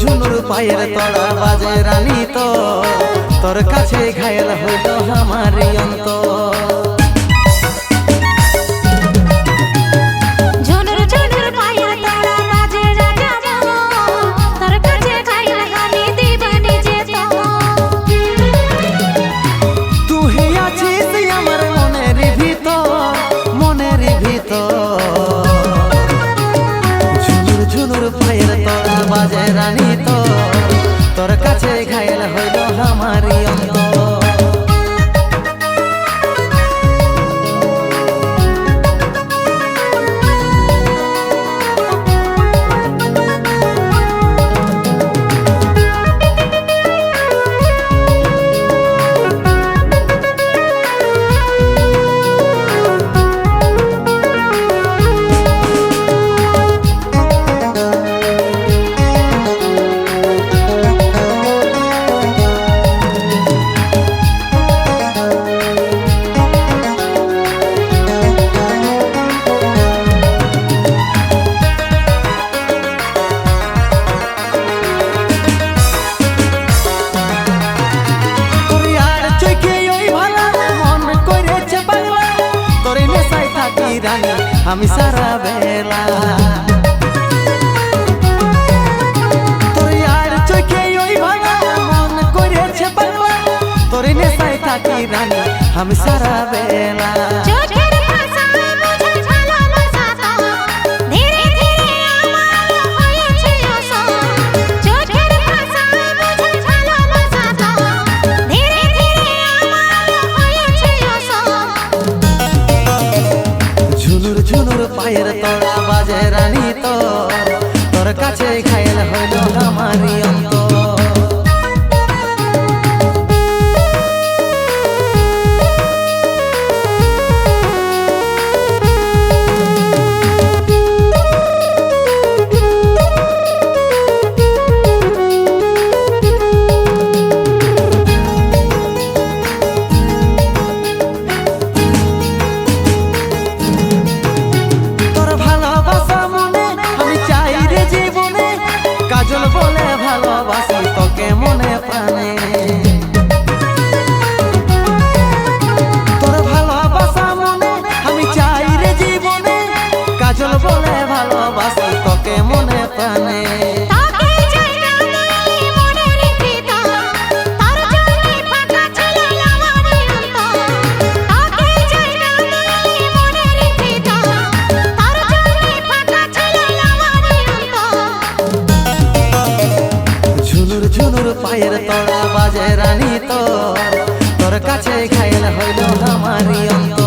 ঝুনুর পায়ের তড়া বাজে রানী তো তোর কাছে ঘায়ল হইল আমারি অন্তর। বাজে রানী তো তোর কাছে ঘায়ল হইল আমারি অন্তর। রানী আমি সারা বেলা তোর আর চোখে ওই ভাঙা মন করেছে পাগলা তোর নেশায় থাকি রানী আমি সারা বেলা। ঝুনুর পায়ের তড়া বাজে রানী তো তোর কাছে ঘায়ল হইল আমারি অন্তর। বলে ভালোবাসি তোকে মনে প্রাণে তোর ভালোবাসা মনে আমি চাই রে জীবনে কাজল বলে ভালোবাসি তোকে মনে প্রাণে। ঝুনুর পায়ের তড়া বাজে রানী তো তোর কাছে ঘায়ল হইল আমারি অন্তর।